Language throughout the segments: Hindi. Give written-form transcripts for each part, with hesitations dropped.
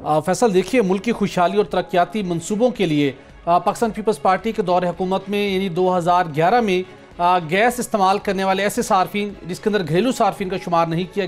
फैसल, देखिए, मुल्क की खुशहाली और तरक्याती मंसूबों के लिए पाकिस्तान पीपल्स पार्टी के दौर हुकूमत में यानी 2011 में गैस इस्तेमाल करने वाले ऐसे सार्फिन जिसके अंदर घरेलू सार्फिन का शुमार नहीं किया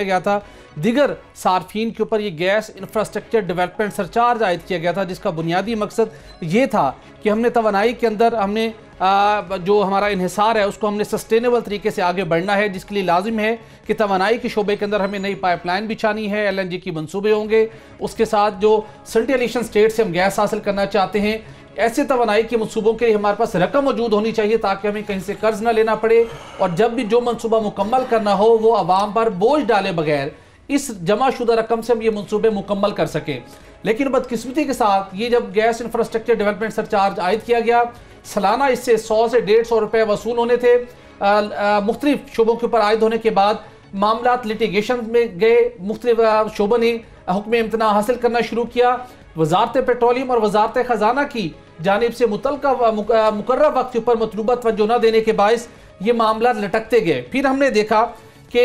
गया था दिगर सार्फिन के ऊपर ये गैस इंफ्रास्ट्रक्चर डेवलपमेंट सरचार्ज आयद किया गया था, जिसका बुनियादी मकसद ये था कि हमने तवानाई के अंदर हमने जो हमारा इन्हिसार है उसको हमने सस्टेनेबल तरीके से आगे बढ़ना है, जिसके लिए लाजिम है कि तवानाई के शोबे के अंदर हमें नई पाइपलाइन बिछानी है, LNG की मंसूबे होंगे, उसके साथ जो सेंट्रल स्टेट से हम गैस हासिल करना चाहते हैं, ऐसे तवानाई के मंसूबों के लिए हमारे पास रकम मौजूद होनी चाहिए ताकि हमें कहीं से कर्ज ना लेना पड़े, और जब भी जो मंसूबा मुकम्मल करना हो वो आवाम पर बोझ डाले बगैर इस जमाशुदा रकम से हम ये मंसूबे मुकम्मल कर सकें। लेकिन बदकिस्मती के साथ ये जब गैस इंफ्रास्ट्रक्चर डेवलपमेंट सरचार्ज आयद किया गया, सालाना इससे 100 से 150 रुपये वसूल होने थे। मुख्तलिफ शोबों के ऊपर आयद होने के बाद मामलात लिटिगेशन में गए, मुख्तलिफ शोबों ने हुक्म इम्तना हासिल करना शुरू किया। वजारत पेट्रोलियम और वजारत खजाना की जानिब से मुतलका मुकर्रर वक्त के ऊपर मतलूबा तवज्जो न देने के बायस ये मामला लटकते गए। फिर हमने देखा कि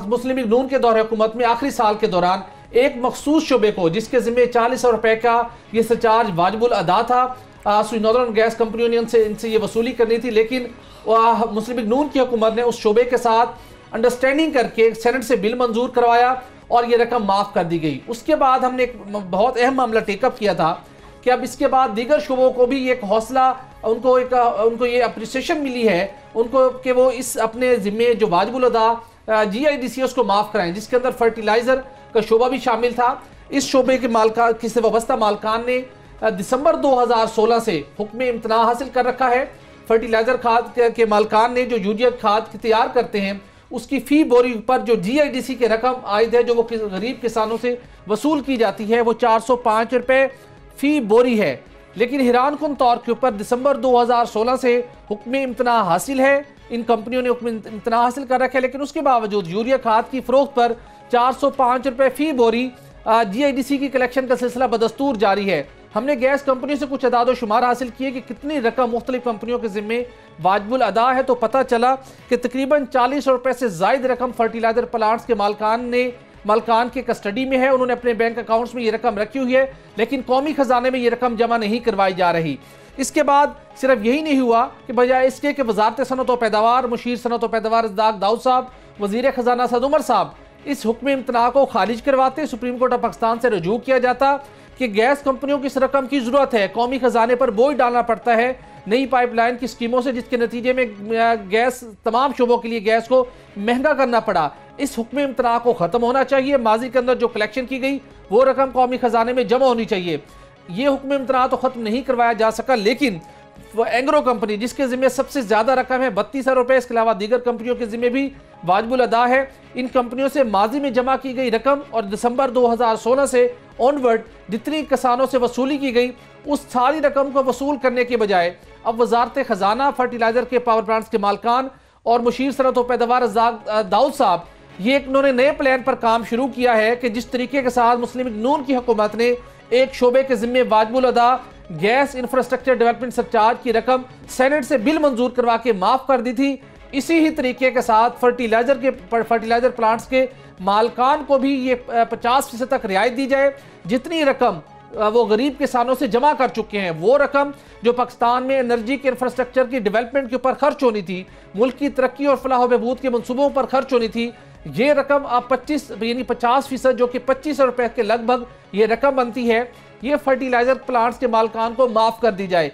मुस्लिम लीग नून के दौर हुकूमत में आखिरी साल के दौरान एक मखसूस शोबे को जिसके जिम्मे 40 रुपए का ये सरचार्ज वाजिबुल अदा था, नॉर्दर्न गैस कंपनियों ने इनसे ये वसूली करनी थी, लेकिन मुस्लिम लीग नून की हुकूमत ने उस शोबे के साथ अंडरस्टैंडिंग करके सेनेट से बिल मंजूर करवाया और ये रकम माफ़ कर दी गई। उसके बाद हमने एक बहुत अहम मामला टेकअप किया था कि अब इसके बाद दीगर शोबों को भी एक हौसला, उनको ये अप्रिसिएशन मिली है उनको कि वो इस अपने ज़िम्मे जो वाजिबुल अदा GIDC उसको माफ़ कराएं, जिसके अंदर फर्टिलाइज़र का शोबा भी शामिल था। इस शोबे के मालकान से वाबस्ता मालकान ने दिसंबर 2016 से हुक्म इम्तना हासिल कर रखा है। फर्टिलाइज़र खाद के मालकान ने जो यूरिया खाद तैयार करते हैं उसकी फ़ी बोरी पर जो GIDC की रकम आयद है जो वो गरीब किसानों से वसूल की जाती है वो 405 रुपये फ़ी बोरी है। लेकिन हैरान कुन तौर के ऊपर दिसंबर 2016 से हुक्म इम्तना हासिल है, इन कंपनियों ने हुक्म इम्तना हासिल कर रखा है, लेकिन उसके बावजूद यूरिया खाद की फ़रोख्त पर 405 रुपये फ़ी बोरी GIDC की कलेक्शन का सिलसिला बदस्तूर जारी है। हमने गैस कंपनियों से कुछ अदाद शुमार हासिल किए कि कितनी रकम मुख्तलिफ कंपनियों के जिम्मे वाजिबुल अदा है, तो पता चला कि तकरीबन 40 रुपये से ज़ायद रकम फर्टिलाइज़र प्लांट्स के मालकान के कस्टडी में है। उन्होंने अपने बैंक अकाउंट्स में ये रकम रखी हुई है, लेकिन कौमी खजाने में ये रकम जमा नहीं करवाई जा रही। इसके बाद सिर्फ यही नहीं हुआ कि बजाय इसके कि वजारत सनअत व पैदावार, मुशीर सनअत व पैदावार इस्दाक दाऊद साहब, वज़ीर खजाना सद उमर साहब इस हुक्म इम्तना को खारिज करवाते, सुप्रीम कोर्ट ऑफ पाकिस्तान से रजू किया जाता कि गैस कंपनियों की इस रकम की ज़रूरत है, कौमी खजाने पर बोझ डालना पड़ता है नई पाइपलाइन की स्कीमों से, जिसके नतीजे में गैस तमाम शोबों के लिए गैस को महंगा करना पड़ा। इस हुक्म इम्तना को ख़त्म होना चाहिए। माजी के अंदर जो कलेक्शन की गई वो रकम कौमी खजाने में जमा होनी चाहिए। ये हुक्म इम्तना तो ख़त्म नहीं करवाया जा सका, लेकिन एंग्रो कंपनी जिसके ज़िम्मे सबसे ज़्यादा रकम है 32 रुपये, इसके अलावा दीगर कंपनियों के ज़िम्मे भी वाजिबुल अदा है। इन कंपनियों से माजी में जमा की गई रकम और दिसंबर 2016 से ऑनवर्ड जितनी किसानों से वसूली की गई उस सारी रकम को वसूल करने के बजाय अब वजारत खजाना, फर्टिलाइज़र के पावर प्लांट्स के मालकान और मुशीर सनअत व पैदावार दाऊद साहब ये इन्होंने नए प्लान पर काम शुरू किया है कि जिस तरीके के साथ मुस्लिम लीग नून की हुकूमत ने एक शोबे के ज़िम्मे वाजिबुल अदा गैस इंफ्रास्ट्रक्चर डेवलपमेंट सरचार्ज की रकम सेनेट से बिल मंजूर करवा के माफ़ कर दी थी, इसी ही तरीके के साथ फर्टिलाइज़र प्लांट्स के मालकान को भी ये 50% तक रियायत दी जाए। जितनी रकम वो गरीब किसानों से जमा कर चुके हैं वो रकम जो पाकिस्तान में एनर्जी के इंफ्रास्ट्रक्चर की डेवलपमेंट के ऊपर खर्च होनी थी, मुल्क की तरक्की और फलाह बहबूद के मनसूबों पर खर्च होनी थी, ये रकम अब 50% जो कि 25 रुपये के लगभग ये रकम बनती है, ये फर्टिलाइज़र प्लांट्स के मालकान को माफ़ कर दी जाए।